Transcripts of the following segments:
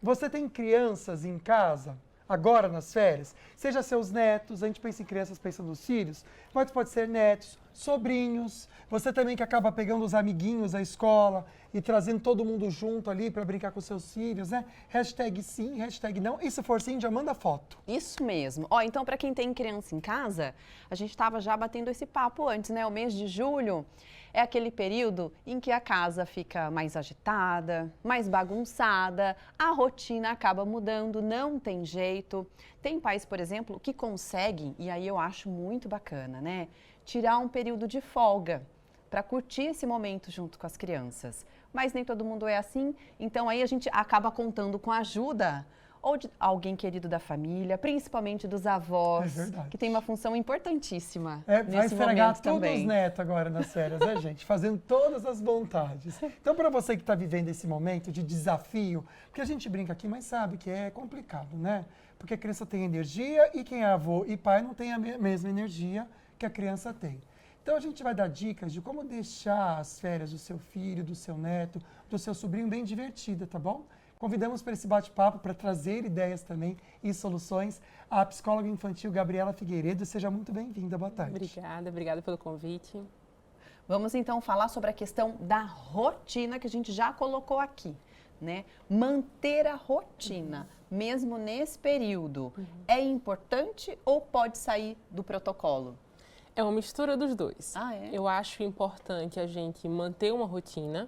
Você tem crianças em casa, agora nas férias? Seja seus netos, a gente pensa em crianças pensando nos filhos, mas pode ser netos, sobrinhos, você também que acaba pegando os amiguinhos da escola e trazendo todo mundo junto ali para brincar com seus filhos, né? Hashtag sim, hashtag não. E se for sim, já manda foto. Isso mesmo. Ó, então, para quem tem criança em casa, a gente estava já batendo esse papo antes, né? O mês de julho é aquele período em que a casa fica mais agitada, mais bagunçada, a rotina acaba mudando, não tem jeito. Tem pais, por exemplo, que conseguem, e aí eu acho muito bacana, né? Tirar um período de folga para curtir esse momento junto com as crianças. Mas nem todo mundo é assim, então aí a gente acaba contando com a ajuda ou de alguém querido da família, principalmente dos avós, que tem uma função importantíssima vai nesse esfregar momento todos também. os netos agora nas férias, né, gente? Fazendo todas as vontades. Então, para você que está vivendo esse momento de desafio, porque a gente brinca aqui, mas sabe que é complicado, né? Porque a criança tem energia e quem é avô e pai não tem a mesma energia que a criança tem. Então, a gente vai dar dicas de como deixar as férias do seu filho, do seu neto, do seu sobrinho bem divertida, tá bom? Convidamos para esse bate-papo, para trazer ideias também e soluções, a psicóloga infantil Gabriela Figueiredo. Seja muito bem-vinda, boa tarde. Obrigada pelo convite. Vamos então falar sobre a questão da rotina que a gente já colocou aqui, né? Manter a rotina, mesmo nesse período, é importante ou pode sair do protocolo? É uma mistura dos dois. Ah, é? Eu acho importante a gente manter uma rotina.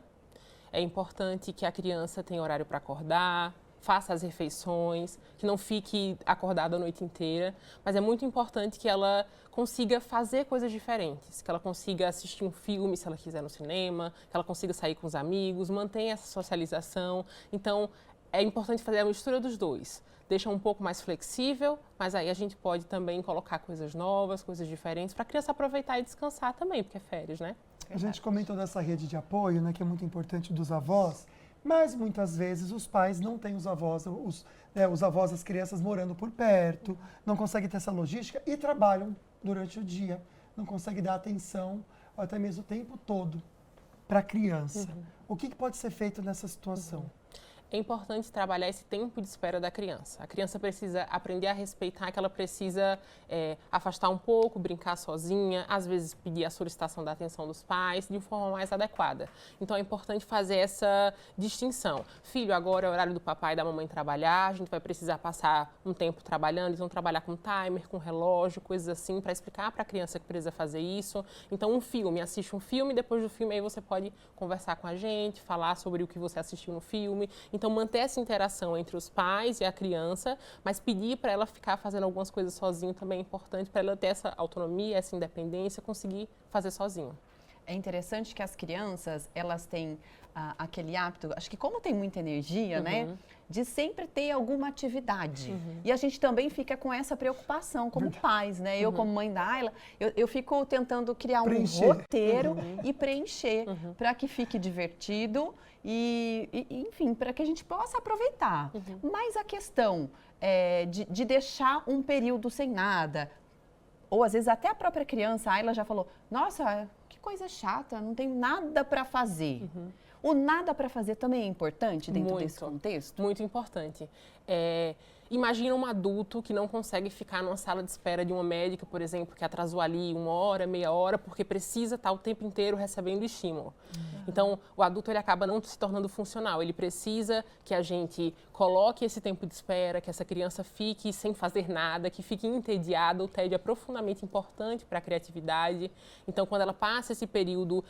É importante que a criança tenha horário para acordar, faça as refeições, que não fique acordada a noite inteira. Mas é muito importante que ela consiga fazer coisas diferentes, que ela consiga assistir um filme se ela quiser no cinema, que ela consiga sair com os amigos, mantenha essa socialização. Então, é importante fazer a mistura dos dois. Deixa um pouco mais flexível, mas aí a gente pode também colocar coisas novas, coisas diferentes, para a criança aproveitar e descansar também, porque é férias, né? A gente comentou dessa rede de apoio, né, que é muito importante dos avós, mas muitas vezes os pais não têm os avós, os avós das crianças morando por perto, não conseguem ter essa logística e trabalham durante o dia, não conseguem dar atenção, ou até mesmo o tempo todo, para a criança. O que pode ser feito nessa situação? É importante trabalhar esse tempo de espera da criança. A criança precisa aprender a respeitar que ela precisa afastar um pouco, brincar sozinha, às vezes pedir a solicitação da atenção dos pais de forma mais adequada. Então é importante fazer essa distinção. Filho, agora é o horário do papai e da mamãe trabalhar, a gente vai precisar passar um tempo trabalhando, então trabalhar com timer, com relógio, coisas assim, para explicar para a criança que precisa fazer isso. Então assiste um filme, depois do filme aí você pode conversar com a gente, falar sobre o que você assistiu no filme. Então, manter essa interação entre os pais e a criança, mas pedir para ela ficar fazendo algumas coisas sozinho também é importante, para ela ter essa autonomia, essa independência, conseguir fazer sozinho. É interessante que as crianças, elas têm aquele hábito, acho que como tem muita energia, né, de sempre ter alguma atividade. E a gente também fica com essa preocupação como pais, né? Eu, como mãe da Ayla, eu fico tentando criar um roteiro e preencher para que fique divertido e enfim, para que a gente possa aproveitar. Mas a questão de deixar um período sem nada, ou às vezes até a própria criança, a Ayla já falou, nossa, que coisa chata, não tenho nada para fazer. O nada para fazer também é importante dentro desse contexto? Muito importante. Imagina um adulto que não consegue ficar numa sala de espera de uma médica, por exemplo, que atrasou ali 1 hora, meia hora, porque precisa estar o tempo inteiro recebendo estímulo. Então, o adulto ele acaba não se tornando funcional. Ele precisa que a gente coloque esse tempo de espera, que essa criança fique sem fazer nada, que fique entediada. O tédio é profundamente importante para a criatividade. Então, quando ela passa esse período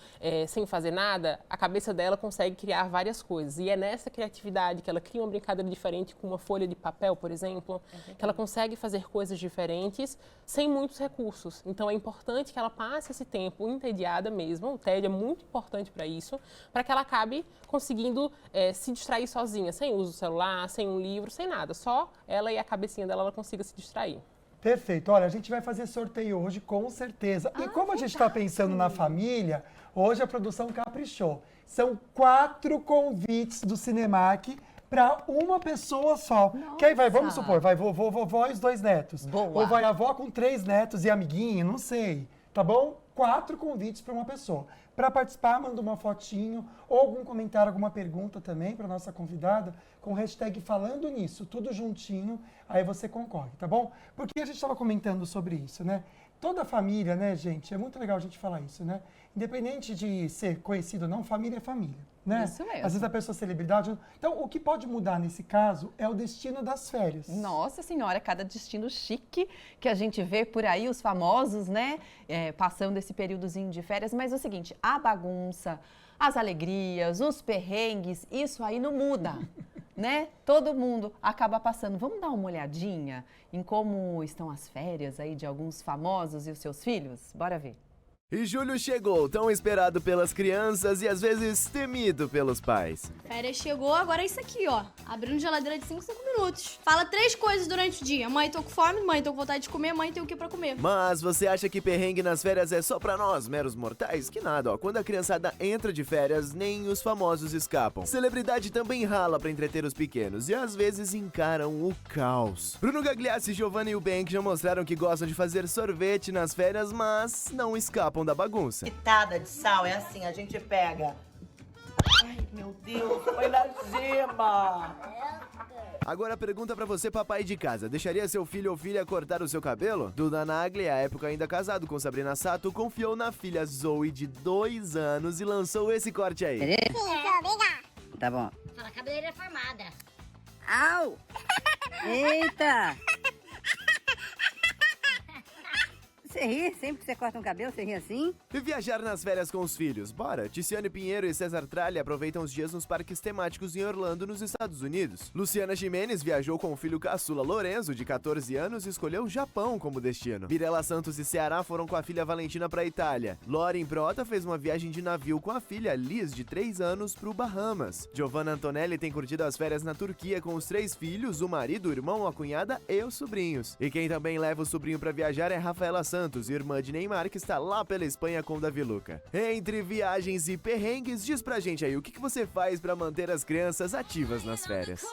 sem fazer nada, a cabeça dela consegue criar várias coisas. E é nessa criatividade que ela cria uma brincadeira diferente com uma folha de papel, por exemplo, que ela consegue fazer coisas diferentes sem muitos recursos. Então, é importante que ela passe esse tempo entediada mesmo. O tédio é muito importante para isso, para que ela acabe conseguindo se distrair sozinha, sem uso do celular, sem um livro, sem nada. Só ela e a cabecinha dela ela consiga se distrair. Perfeito. Olha, a gente vai fazer sorteio hoje, com certeza. E como a gente está pensando na família, hoje a produção caprichou. São 4 convites do Cinemark para uma pessoa só. Nossa. Que aí vai, vamos supor, vai vovô, vovó e os 2 netos. Boa. Ou vai a avó com 3 netos e amiguinho, não sei. Tá bom? 4 convites para uma pessoa. Para participar, manda uma fotinho ou algum comentário, alguma pergunta também para nossa convidada com o hashtag falando nisso, tudo juntinho, aí você concorre, tá bom? Porque a gente estava comentando sobre isso, né? Toda família, né, gente? É muito legal a gente falar isso, né? Independente de ser conhecido ou não, família é família, né? Isso mesmo. Às vezes a pessoa é celebridade. Então, o que pode mudar nesse caso é o destino das férias. Nossa Senhora, cada destino chique que a gente vê por aí, os famosos, né? Passando esse períodozinho de férias. Mas é o seguinte, a bagunça, as alegrias, os perrengues, isso aí não muda. Né? Todo mundo acaba passando. Vamos dar uma olhadinha em como estão as férias aí de alguns famosos e os seus filhos? Bora ver. E julho chegou, tão esperado pelas crianças e às vezes temido pelos pais. Férias chegou, agora é isso aqui, ó. Abrindo geladeira de 5 em 5 minutos. Fala 3 coisas durante o dia. Mãe, tô com fome. Mãe, tô com vontade de comer. Mãe, tem o que pra comer. Mas você acha que perrengue nas férias é só pra nós, meros mortais? Que nada, ó. Quando a criançada entra de férias, nem os famosos escapam. Celebridade também rala pra entreter os pequenos e às vezes encaram o caos. Bruno Gagliassi, Giovanna e o Bank já mostraram que gostam de fazer sorvete nas férias, mas não escapam da bagunça. Pitada de sal é assim, a gente pega. Ai, meu Deus, foi na gema. Agora pergunta pra você, papai de casa, deixaria seu filho ou filha cortar o seu cabelo? Duda Nagli, à época ainda casado com Sabrina Sato, confiou na filha Zoe de 2 anos e lançou esse corte aí. Tá bom. Fala, cabeleira formada. Au! Eita! Você ri? Sempre que você corta um cabelo, você ri assim? E viajar nas férias com os filhos? Bora! Tiziane Pinheiro e César Tralli aproveitam os dias nos parques temáticos em Orlando, nos Estados Unidos. Luciana Gimenez viajou com o filho caçula Lorenzo, de 14 anos, e escolheu o Japão como destino. Mirella Santos e Ceará foram com a filha Valentina para a Itália. Lauren Prota fez uma viagem de navio com a filha Liz, de 3 anos, para o Bahamas. Giovanna Antonelli tem curtido as férias na Turquia com os 3 filhos, o marido, o irmão, a cunhada e os sobrinhos. E quem também leva o sobrinho para viajar é Rafaela Santos, irmã de Neymar, que está lá pela Espanha com Davi Luca. Entre viagens e perrengues, diz pra gente aí, o que você faz pra manter as crianças ativas nas férias?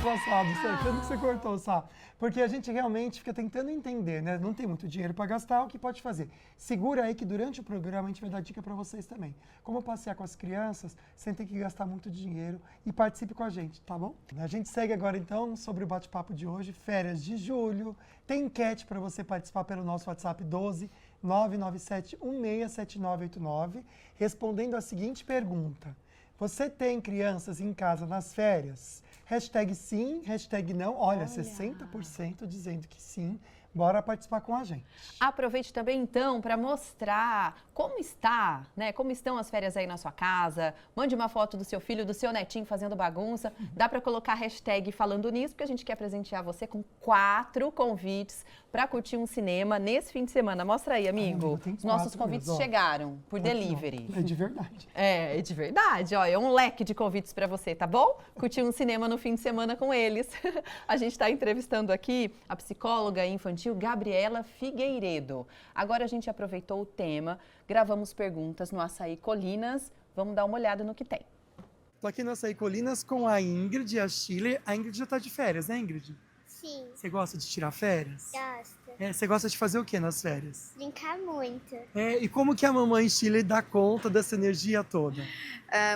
Engraçado, quando que você cortou, Sá? Porque a gente realmente fica tentando entender, né? Não tem muito dinheiro para gastar, o que pode fazer? Segura aí que durante o programa a gente vai dar dica para vocês também. Como passear com as crianças sem ter que gastar muito dinheiro e participe com a gente, tá bom? A gente segue agora então sobre o bate-papo de hoje, férias de julho. Tem enquete para você participar pelo nosso WhatsApp 12 997 167989, respondendo a seguinte pergunta. Você tem crianças em casa nas férias? Hashtag sim, hashtag não. Olha, 60% dizendo que sim. Bora participar com a gente. Aproveite também, então, para mostrar como está, né? Como estão as férias aí na sua casa. Mande uma foto do seu filho, do seu netinho fazendo bagunça. Dá para colocar a hashtag falando nisso, porque a gente quer presentear você com 4 convites para curtir um cinema nesse fim de semana. Mostra aí, amigo. Tem Os nossos 4 convites mesmo, ó. chegaram por delivery. É de verdade. É de verdade, ó, é um leque de convites para você, tá bom? Curtir um cinema no fim de semana com eles. A gente está entrevistando aqui a psicóloga infantil Gabriela Figueiredo. Agora a gente aproveitou o tema, gravamos perguntas no Açaí Colinas. Vamos dar uma olhada no que tem. Tô aqui no Açaí Colinas com a Ingrid e a Chile. A Ingrid já tá de férias, né, Ingrid? Sim, Você gosta de tirar férias? gosto. Você gosta de fazer o que nas férias? Brincar muito. E como que a mamãe Chile dá conta dessa energia toda?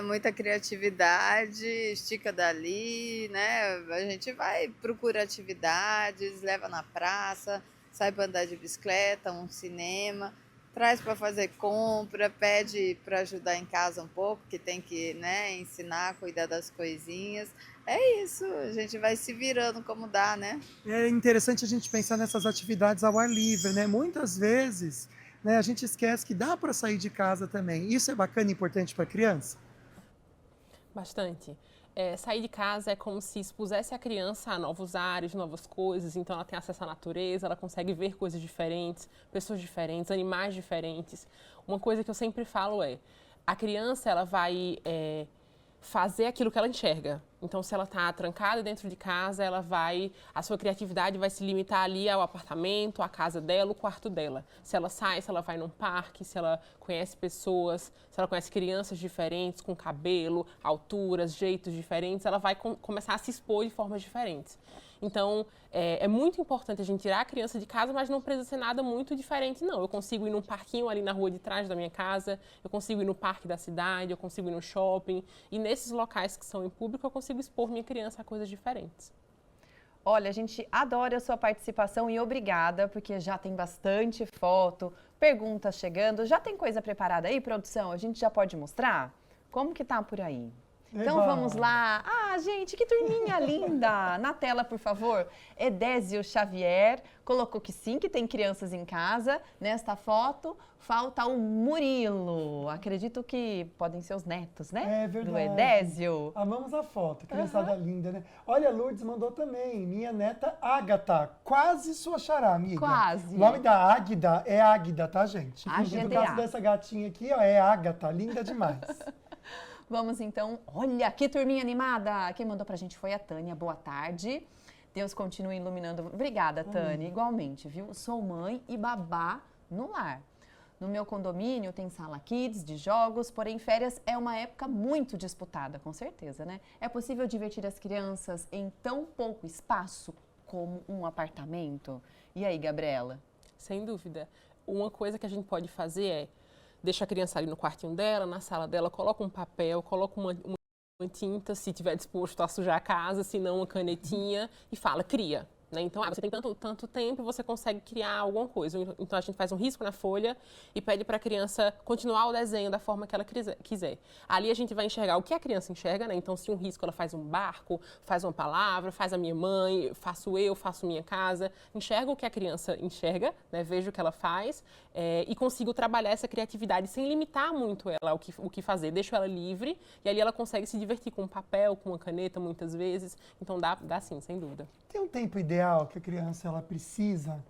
Muita criatividade, estica dali, né? A gente vai, procura atividades, leva na praça, sai para andar de bicicleta, um cinema, traz para fazer compra, pede para ajudar em casa um pouco, que tem que, né, ensinar, cuidar das coisinhas. É isso, a gente vai se virando como dá, né? É interessante a gente pensar nessas atividades ao ar livre, né? Muitas vezes, né, a gente esquece que dá para sair de casa também. Isso é bacana e importante para a criança? Bastante. Sair de casa é como se expusesse a criança a novos ares, novas coisas, então ela tem acesso à natureza, ela consegue ver coisas diferentes, pessoas diferentes, animais diferentes. Uma coisa que eu sempre falo é, a criança ela vai fazer aquilo que ela enxerga. Então, se ela está trancada dentro de casa, a sua criatividade vai se limitar ali ao apartamento, à casa dela, o quarto dela. Se ela sai, se ela vai num parque, se ela conhece pessoas, se ela conhece crianças diferentes, com cabelo, alturas, jeitos diferentes, ela vai começar a se expor de formas diferentes. Então, é muito importante a gente tirar a criança de casa, mas não precisa ser nada muito diferente, não. Eu consigo ir num parquinho ali na rua de trás da minha casa, eu consigo ir no parque da cidade, eu consigo ir no shopping. E nesses locais que são em público, eu consigo expor minha criança a coisas diferentes. Olha, a gente adora a sua participação e obrigada, porque já tem bastante foto, perguntas chegando. Já tem coisa preparada aí, produção? A gente já pode mostrar? Como que tá por aí? Então vamos lá. Ah, gente, que turminha linda! Na tela, por favor. Edésio Xavier colocou que sim, que tem crianças em casa. Nesta foto, falta o Murilo. Acredito que podem ser os netos, né? É verdade. Do Edésio. Amamos a foto, criançada linda, né? Olha, a Lourdes mandou também. Minha neta Ágata, quase sua xará, amiga. Quase. O nome da Águida é Águida, tá, gente? AGDA. No caso dessa gatinha aqui, ó, é Ágata, linda demais. Vamos então, olha que turminha animada. Quem mandou pra gente foi a Tânia. Boa tarde. Deus continue iluminando. Obrigada, Tânia. Igualmente, viu? Sou mãe e babá no lar. No meu condomínio tem sala kids de jogos, porém férias é uma época muito disputada, com certeza, né? É possível divertir as crianças em tão pouco espaço como um apartamento? E aí, Gabriela? Sem dúvida. Uma coisa que a gente pode fazer é deixa a criança ali no quartinho dela, na sala dela, coloca um papel, coloca uma tinta, se tiver disposto a sujar a casa, se não uma canetinha, e fala, cria. Né? Então, você tem tanto tempo, você consegue criar alguma coisa. Então, a gente faz um risco na folha e pede para a criança continuar o desenho da forma que ela quiser. Ali a gente vai enxergar o que a criança enxerga, né? Então, se um risco ela faz um barco, faz uma palavra, faz a minha mãe, faço eu, faço minha casa. Enxerga o que a criança enxerga, né? Vejo o que ela faz e consigo trabalhar essa criatividade sem limitar muito ela o que fazer. Deixo ela livre e ali ela consegue se divertir com um papel, com uma caneta, muitas vezes. Então, dá sim, sem dúvida. Tem um tempo ideal que a criança ela precisa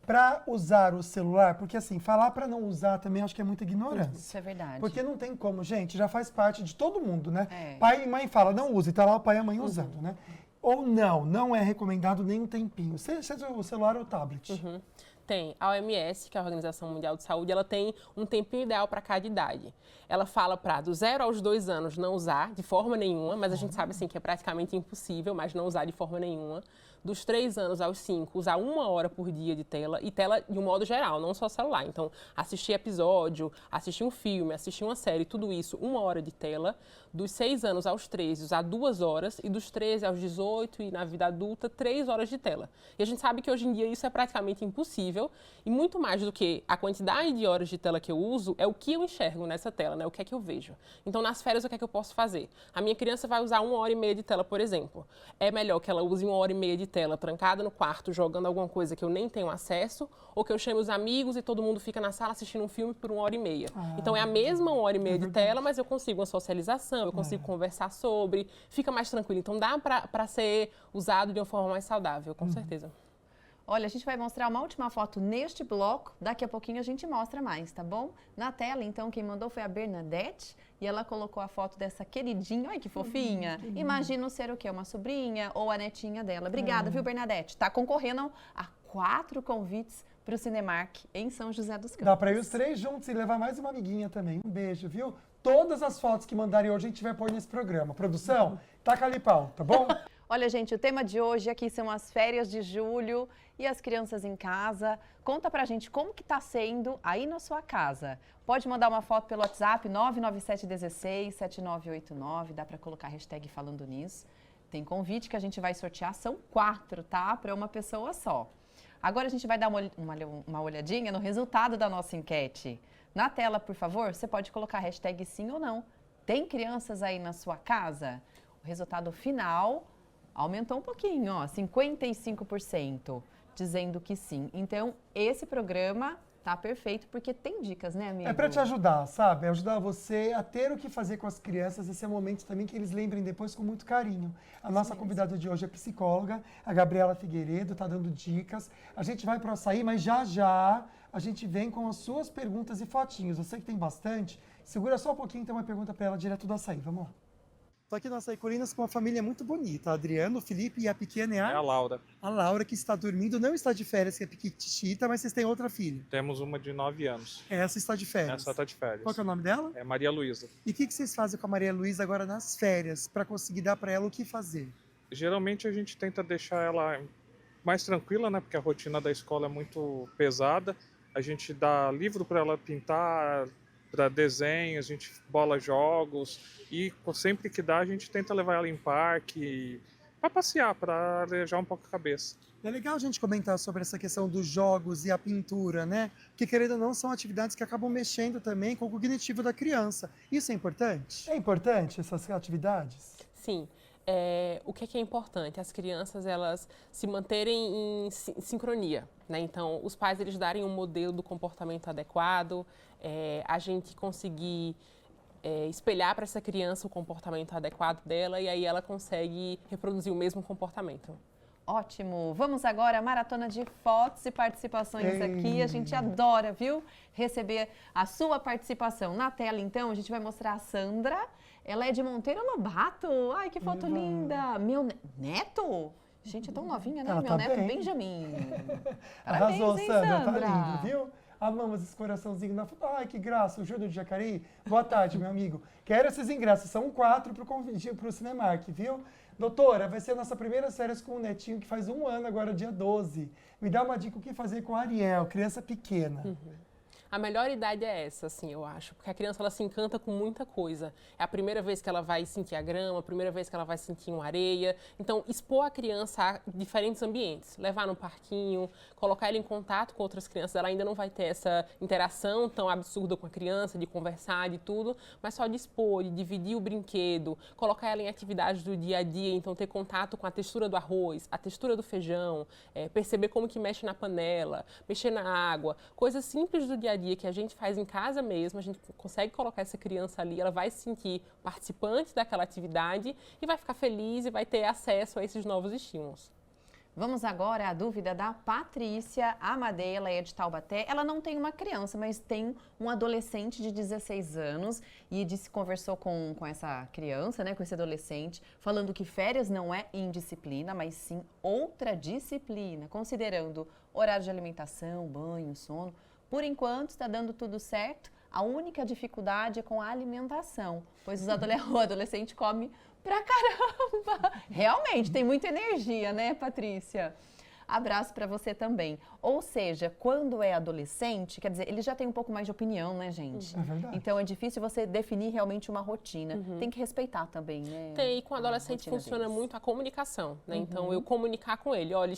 para usar o celular? Porque assim, falar para não usar também acho que é muita ignorância. Isso é verdade. Porque não tem como, gente, já faz parte de todo mundo, né? É. Pai e mãe fala, não use, tá lá o pai e a mãe usando, né? Ou não é recomendado nem um tempinho, seja o celular ou o tablet. Tem. A OMS, que é a Organização Mundial de Saúde, ela tem um tempinho ideal para cada idade. Ela fala para do 0 aos 2 anos não usar de forma nenhuma, mas a gente sabe assim que é praticamente impossível, mas não usar de forma nenhuma. Dos 3 anos aos 5, usar 1 hora por dia de tela, e tela de um modo geral, não só celular. Então, assistir episódio, assistir um filme, assistir uma série, tudo isso, 1 hora de tela. Dos 6 anos aos 13, usar 2 horas, e dos 13 aos 18, e na vida adulta, 3 horas de tela. E a gente sabe que hoje em dia isso é praticamente impossível, e muito mais do que a quantidade de horas de tela que eu uso, é o que eu enxergo nessa tela, né? O que é que eu vejo. Então, nas férias, o que é que eu posso fazer? A minha criança vai usar 1 hora e meia de tela, por exemplo. É melhor que ela use 1 hora e meia de tela trancada no quarto, jogando alguma coisa que eu nem tenho acesso, ou que eu chame os amigos e todo mundo fica na sala assistindo um filme por 1 hora e meia. Então, é a mesma 1 hora e meia de tela, mas eu consigo uma socialização, eu consigo conversar sobre, fica mais tranquilo. Então, dá para ser usado de uma forma mais saudável, com certeza. Olha, a gente vai mostrar uma última foto neste bloco, daqui a pouquinho a gente mostra mais, tá bom? Na tela, então, quem mandou foi a Bernadette, e ela colocou a foto dessa queridinha, olha que fofinha. Imagino ser o quê? Uma sobrinha ou a netinha dela. Obrigada, viu, Bernadette? Tá concorrendo a 4 convites para o Cinemark em São José dos Campos. Dá para ir os 3 juntos e levar mais uma amiguinha também. Um beijo, viu? Todas as fotos que mandarem hoje a gente vai pôr nesse programa. Produção, taca ali pau, tá bom? Olha, gente, o tema de hoje aqui são as férias de julho e as crianças em casa. Conta pra gente como que tá sendo aí na sua casa. Pode mandar uma foto pelo WhatsApp 997167989, dá pra colocar a hashtag falando nisso. Tem convite que a gente vai sortear, são 4, tá? Para uma pessoa só. Agora a gente vai dar uma olhadinha no resultado da nossa enquete. Na tela, por favor, você pode colocar a hashtag sim ou não. Tem crianças aí na sua casa? O resultado final aumentou um pouquinho, ó, 55%, dizendo que sim. Então, esse programa tá perfeito porque tem dicas, né, amigo? É para te ajudar, sabe? É ajudar você a ter o que fazer com as crianças. Esse é um momento também que eles lembrem depois com muito carinho. A nossa convidada de hoje é psicóloga, a Gabriela Figueiredo, tá dando dicas. A gente vai para o açaí, mas já a gente vem com as suas perguntas e fotinhos. Eu sei que tem bastante. Segura só um pouquinho, tem uma pergunta para ela direto do açaí. Vamos lá. Tô aqui nas Saicolinas com uma família muito bonita. Adriano, o Felipe e a pequena É a Laura. A Laura, que está dormindo, não está de férias, que é piquitita, mas vocês têm outra filha. Temos uma de 9 anos. Essa está de férias. Essa tá de férias. Qual que é o nome dela? É Maria Luísa. E o que vocês fazem com a Maria Luísa agora nas férias, para conseguir dar para ela o que fazer? Geralmente a gente tenta deixar ela mais tranquila, né? Porque a rotina da escola é muito pesada. A gente dá livro para ela pintar, para desenho, a gente bola jogos e sempre que dá a gente tenta levar ela em parque para passear, para arejar um pouco a cabeça. É legal a gente comentar sobre essa questão dos jogos e a pintura, né? Que, querendo ou não, são atividades que acabam mexendo também com o cognitivo da criança. Isso é importante? É importante, essas atividades? Sim. O que é importante? As crianças, elas se manterem em sincronia, né? Então, os pais, eles darem um modelo do comportamento adequado, a gente conseguir espelhar para essa criança o comportamento adequado dela e aí ela consegue reproduzir o mesmo comportamento. Ótimo! Vamos agora à maratona de fotos e participações aqui. A gente adora, viu? Receber a sua participação. Na tela, então, a gente vai mostrar a Sandra. Ela é de Monteiro Lobato. Ai, que foto linda! Meu neto? Gente, é tão novinha, né? Ela Meu tá neto bem. Benjamin. Parabéns, Arrasou, hein, Sandra, tá lindo, viu? Amamos esse coraçãozinho na foto. Ai, que graça, o Júlio de Jacareí. Boa tarde, meu amigo. Quero esses ingressos, são 4 para o Cinemark, viu? Doutora, vai ser a nossa primeira férias com o netinho, que faz 1 ano agora, dia 12. Me dá uma dica o que fazer com a Ariel, criança pequena. A melhor idade é essa, assim, eu acho, porque a criança, ela se encanta com muita coisa. É a primeira vez que ela vai sentir a grama, a primeira vez que ela vai sentir uma areia. Então, expor a criança a diferentes ambientes, levar no parquinho, colocar ela em contato com outras crianças. Ela ainda não vai ter essa interação tão absurda com a criança, de conversar, de tudo, mas só de expor, de dividir o brinquedo, colocar ela em atividades do dia a dia, então ter contato com a textura do arroz, a textura do feijão, perceber como que mexe na panela, mexer na água, coisas simples do dia a dia que a gente faz em casa mesmo, a gente consegue colocar essa criança ali, ela vai se sentir participante daquela atividade e vai ficar feliz e vai ter acesso a esses novos estímulos. Vamos agora à dúvida da Patrícia Amadei, ela é de Taubaté. Ela não tem uma criança, mas tem um adolescente de 16 anos e conversou com essa criança, né, com esse adolescente, falando que férias não é indisciplina, mas sim outra disciplina, considerando horário de alimentação, banho, sono. Por enquanto, está dando tudo certo. A única dificuldade é com a alimentação, pois o adolescente come pra caramba. Realmente, tem muita energia, né, Patrícia? Abraço para você também. Ou seja, quando é adolescente, quer dizer, ele já tem um pouco mais de opinião, né, gente? É verdade. Então é difícil você definir realmente uma rotina. Tem que respeitar também, né? Tem, e com o adolescente funciona muito a comunicação, né? Então, eu comunicar com ele, olha,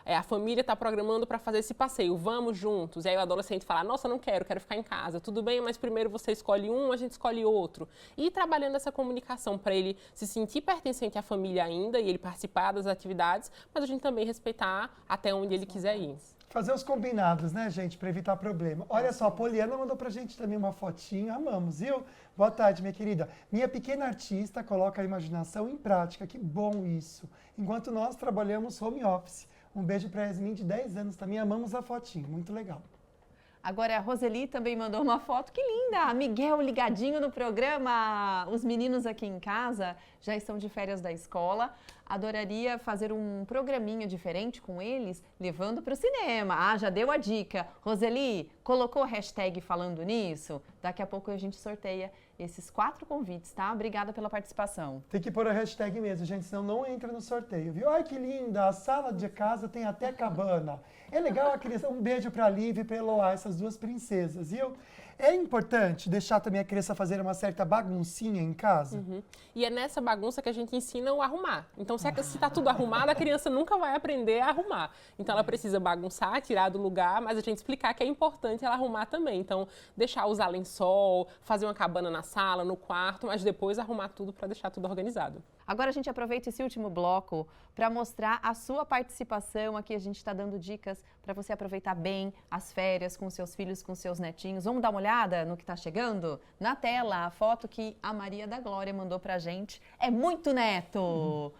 a família está programando para fazer esse passeio, vamos juntos. E aí o adolescente fala, nossa, não quero ficar em casa. Tudo bem, mas primeiro você escolhe um, a gente escolhe outro. E ir trabalhando essa comunicação para ele se sentir pertencente à família ainda e ele participar das atividades, mas a gente também respeitar até onde ele quiser ir. Fazer os combinados, né, gente, para evitar problema. Olha só, a Poliana mandou pra gente também uma fotinho, amamos, viu? Boa tarde, minha querida. Minha pequena artista coloca a imaginação em prática, que bom isso. Enquanto nós trabalhamos home office. Um beijo pra Yasmin, de 10 anos também, amamos a fotinho, muito legal. Agora a Roseli também mandou uma foto, que linda! Miguel ligadinho no programa. Os meninos aqui em casa já estão de férias da escola. Adoraria fazer um programinha diferente com eles, levando para o cinema. Ah, já deu a dica. Roseli, colocou a hashtag falando nisso? Daqui a pouco a gente sorteia esses 4 convites, tá? Obrigada pela participação. Tem que pôr a hashtag mesmo, gente, senão não entra no sorteio, viu? Ai, que linda! A sala de casa tem até cabana. É legal a criança. Um beijo para a Lívia e para a Eloá, essas 2 princesas, viu? É importante deixar também a criança fazer uma certa baguncinha em casa? E é nessa bagunça que a gente ensina o arrumar. Então, se está tudo arrumado, a criança nunca vai aprender a arrumar. Então, ela precisa bagunçar, tirar do lugar, mas a gente explicar que é importante ela arrumar também. Então, deixar usar lençol, fazer uma cabana na sala, no quarto, mas depois arrumar tudo para deixar tudo organizado. Agora a gente aproveita esse último bloco para mostrar a sua participação. Aqui a gente está dando dicas para você aproveitar bem as férias com seus filhos, com seus netinhos. Vamos dar uma olhada no que está chegando? Na tela, a foto que a Maria da Glória mandou para a gente. É muito neto!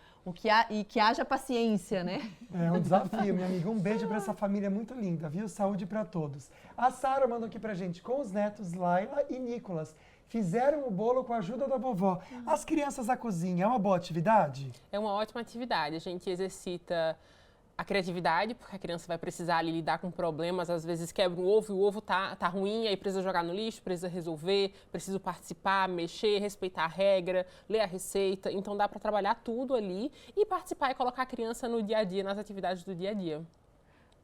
E que haja paciência, né? É um desafio, minha amiga. Um beijo para essa família muito linda, viu? Saúde para todos. A Sara mandou aqui pra gente com os netos Laila e Nicolas. fizeram o bolo com a ajuda da vovó. As crianças na cozinha, é uma boa atividade? É uma ótima atividade. A gente exercita a criatividade, porque a criança vai precisar ali lidar com problemas, às vezes quebra um ovo e o ovo tá ruim, aí precisa jogar no lixo, precisa resolver, precisa participar, mexer, respeitar a regra, ler a receita. Então dá para trabalhar tudo ali e participar e colocar a criança no dia a dia, nas atividades do dia a dia.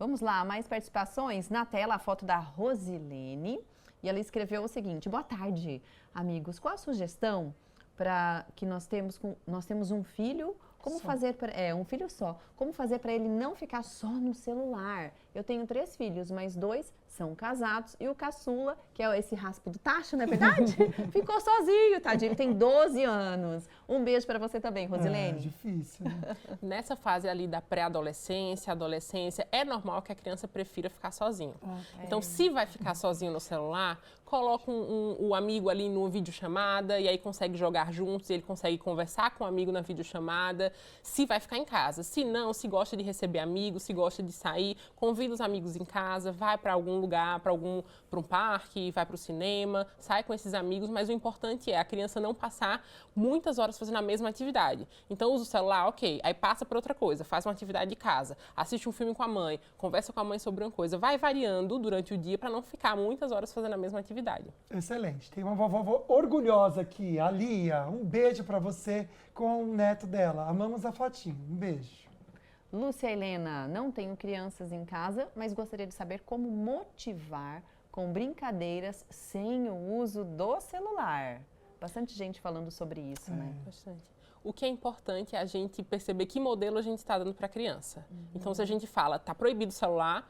Vamos lá, mais participações. Na tela, a foto da Rosilene. E ela escreveu o seguinte: boa tarde, amigos. Qual a sugestão para que nós temos um filho? Como fazer para um filho só? Como fazer para ele não ficar só no celular? Eu tenho 3 filhos, mas 2 são casados e o caçula, que é esse raspo do tacho, não é verdade? Ficou sozinho, tadinho. Ele tem 12 anos. Um beijo para você também, Rosilene. É difícil, né? Nessa fase ali da pré-adolescência, adolescência, é normal que a criança prefira ficar sozinho. Então, se vai ficar sozinho no celular, coloca o amigo ali numa videochamada e aí consegue jogar juntos, ele consegue conversar com o amigo na videochamada. Se vai ficar em casa. Se não, se gosta de receber amigos, se gosta de sair, convida os amigos em casa, vai para algum lugar, para um parque, vai para o cinema, sai com esses amigos, mas o importante é a criança não passar muitas horas fazendo a mesma atividade. Então, usa o celular, ok, aí passa para outra coisa, faz uma atividade de casa, assiste um filme com a mãe, conversa com a mãe sobre uma coisa, vai variando durante o dia para não ficar muitas horas fazendo a mesma atividade. Excelente. Tem uma vovó orgulhosa aqui, a Lia. Um beijo para você com o neto dela. Amamos a fotinho. Um beijo. Lúcia Helena, não tenho crianças em casa, mas gostaria de saber como motivar com brincadeiras sem o uso do celular. Bastante gente falando sobre isso, né? Bastante. O que é importante é a gente perceber que modelo a gente está dando para a criança. Então, se a gente fala, tá proibido o celular,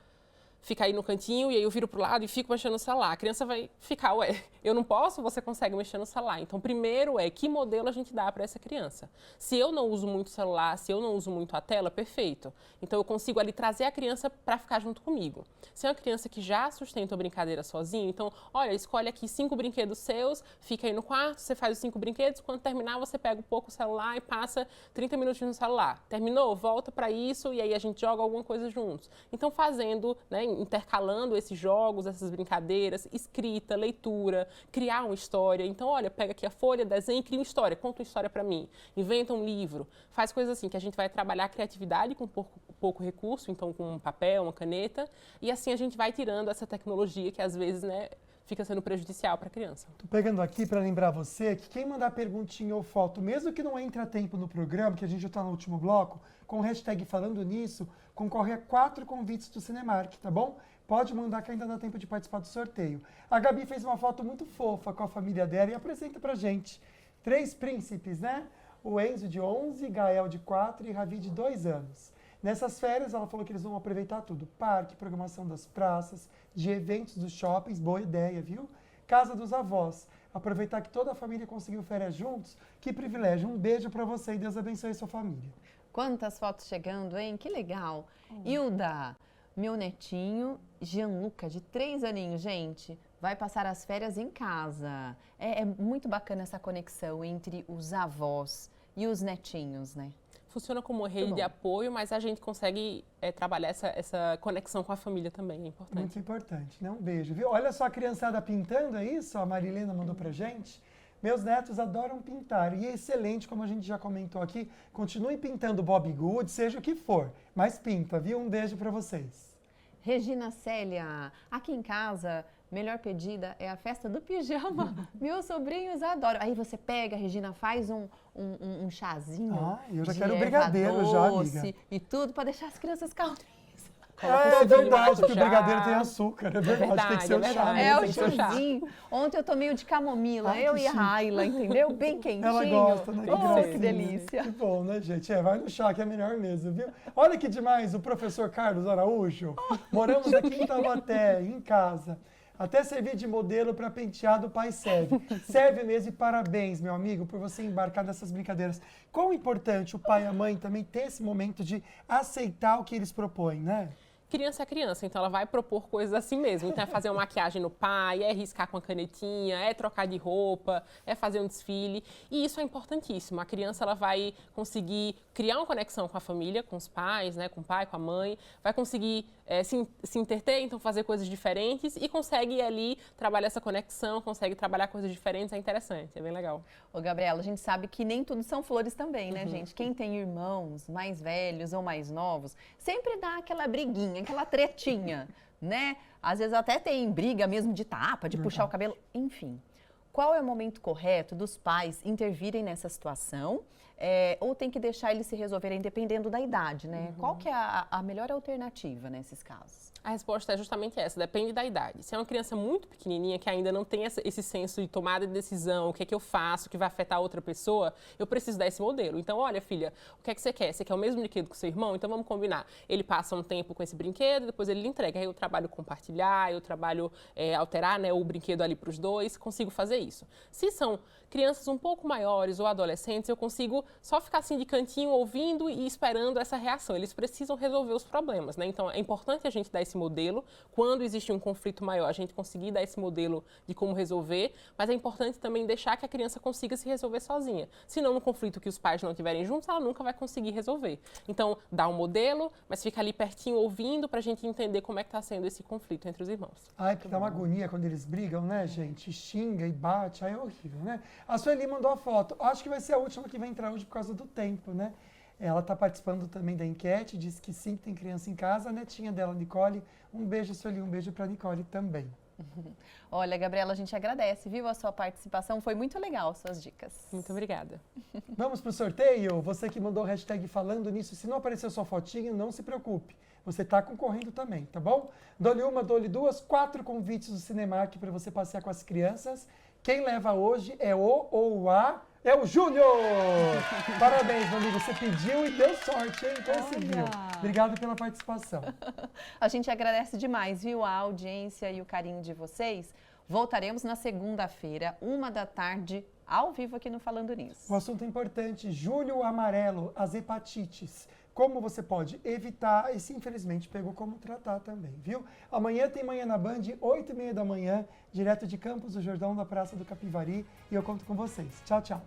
fica aí no cantinho e aí eu viro pro lado e fico mexendo no celular. A criança vai ficar, ué, eu não posso, você consegue mexer no celular. Então, primeiro que modelo a gente dá para essa criança. Se eu não uso muito o celular, se eu não uso muito a tela, perfeito. Então, eu consigo ali trazer a criança para ficar junto comigo. Se é uma criança que já sustenta a brincadeira sozinha, então, olha, escolhe aqui 5 brinquedos seus, fica aí no quarto, você faz os 5 brinquedos, quando terminar você pega um pouco o celular e passa 30 minutinhos no celular. Terminou? Volta para isso e aí a gente joga alguma coisa juntos. Então, fazendo, né, intercalando esses jogos, essas brincadeiras, escrita, leitura, criar uma história. Então, olha, pega aqui a folha, desenha e cria uma história, conta uma história para mim, inventa um livro, faz coisas assim, que a gente vai trabalhar a criatividade com pouco recurso, então com um papel, uma caneta, e assim a gente vai tirando essa tecnologia que às vezes, né, fica sendo prejudicial para a criança. Tô pegando aqui para lembrar você que quem mandar perguntinha ou foto, mesmo que não entre a tempo no programa, que a gente já está no último bloco, com o hashtag falando nisso, concorre a 4 convites do Cinemark, tá bom? Pode mandar que ainda dá tempo de participar do sorteio. A Gabi fez uma foto muito fofa com a família dela e apresenta pra gente 3 príncipes, né? O Enzo de 11, Gael de 4 e Ravi de 2 anos. Nessas férias, ela falou que eles vão aproveitar tudo. Parque, programação das praças, de eventos dos shoppings, boa ideia, viu? Casa dos avós. Aproveitar que toda a família conseguiu férias juntos. Que privilégio. Um beijo pra você e Deus abençoe a sua família. Quantas fotos chegando, hein? Que legal. Hilda, meu netinho, Gianluca, de 3 aninhos, gente, vai passar as férias em casa. É muito bacana essa conexão entre os avós e os netinhos, né? Funciona como uma rede de apoio, mas a gente consegue trabalhar essa conexão com a família também, é importante. Muito importante, né? Um beijo, viu? Olha só a criançada pintando, é isso? A Marilena mandou pra gente. Meus netos adoram pintar e é excelente, como a gente já comentou aqui. Continue pintando Bob Good, seja o que for, mas pinta, viu? Um beijo pra vocês. Regina Célia, aqui em casa, melhor pedida é a festa do pijama. Meus sobrinhos adoram. Aí você pega, Regina, faz um chazinho. Ah, eu já de quero erva brigadeiro doce já, amiga. E tudo para deixar as crianças calminhas. É verdade, porque o brigadeiro tem açúcar, é verdade, tem que ser o chá. É o chazinho. Ontem eu tomei o de camomila, Ai, eu que e a chique. Raila, entendeu? Bem quentinho. Ela gosta, né? Oh, que delícia. Que bom, né, gente? Vai no chá, que é melhor mesmo, viu? Olha que demais, o professor Carlos Araújo. Moramos aqui em Taubaté, em casa. Até servir de modelo para penteado, o pai serve. Serve mesmo e parabéns, meu amigo, por você embarcar nessas brincadeiras. Quão importante o pai e a mãe também ter esse momento de aceitar o que eles propõem, né? criança é criança, então ela vai propor coisas assim mesmo. Então é fazer uma maquiagem no pai, é riscar com a canetinha, é trocar de roupa, é fazer um desfile. E isso é importantíssimo. A criança ela vai conseguir criar uma conexão com a família, com os pais, né, com o pai, com a mãe, vai conseguir se interter, então fazer coisas diferentes e consegue ali trabalhar essa conexão, consegue trabalhar coisas diferentes, é interessante, é bem legal. Ô, Gabriela, a gente sabe que nem tudo são flores também, né, gente? Quem tem irmãos mais velhos ou mais novos, sempre dá aquela briguinha, aquela tretinha, né? Às vezes até tem briga mesmo de tapa, de puxar o cabelo, enfim. Qual é o momento correto dos pais intervirem nessa situação? Ou tem que deixar eles se resolverem dependendo da idade, né? Qual que é a melhor alternativa nesses casos? A resposta é justamente essa, depende da idade. Se é uma criança muito pequenininha, que ainda não tem esse senso de tomada de decisão, o que é que eu faço, que vai afetar outra pessoa, eu preciso dar esse modelo. Então, olha, filha, o que é que você quer? Você quer o mesmo brinquedo que o seu irmão? Então, vamos combinar. Ele passa um tempo com esse brinquedo, depois ele lhe entrega. Aí eu trabalho compartilhar, eu trabalho alterar, né, o brinquedo ali para os dois, consigo fazer isso. Se são crianças um pouco maiores ou adolescentes, eu consigo só ficar assim de cantinho, ouvindo e esperando essa reação. Eles precisam resolver os problemas, né? Então, é importante a gente dar esse modelo. Quando existe um conflito maior, a gente conseguir dar esse modelo de como resolver, mas é importante também deixar que a criança consiga se resolver sozinha. Se não, no conflito que os pais não estiverem juntos, ela nunca vai conseguir resolver. Então, dá um modelo, mas fica ali pertinho ouvindo para a gente entender como é que está sendo esse conflito entre os irmãos. Ai, porque dá uma agonia quando eles brigam, né, gente? Xinga e bate, aí é horrível, né? A Sueli mandou a foto. Acho que vai ser a última que vai entrar hoje por causa do tempo, né? Ela está participando também da enquete, disse que sim, tem criança em casa. A netinha dela, Nicole, um beijo, Sueli, um beijo para Nicole também. Olha, Gabriela, a gente agradece, viu, a sua participação. Foi muito legal suas dicas. Muito obrigada. Vamos para o sorteio? Você que mandou o hashtag falando nisso, se não apareceu sua fotinho, não se preocupe. Você está concorrendo também, tá bom? Dou-lhe uma, dou-lhe duas, 4 convites do Cinemark para você passear com as crianças. Quem leva hoje é o ou a... É o Júlio! Parabéns, meu amigo. Você pediu e deu sorte, hein? Conseguiu. Obrigado pela participação. A gente agradece demais, viu, a audiência e o carinho de vocês. Voltaremos na segunda-feira, 13h, ao vivo aqui no Falando Nisso. Um assunto importante, Julho Amarelo, as hepatites. Como você pode evitar e, se infelizmente pegou, como tratar também, viu? Amanhã tem Manhã na Band, 8h30 da manhã, direto de Campos do Jordão, da Praça do Capivari, e eu conto com vocês. Tchau, tchau.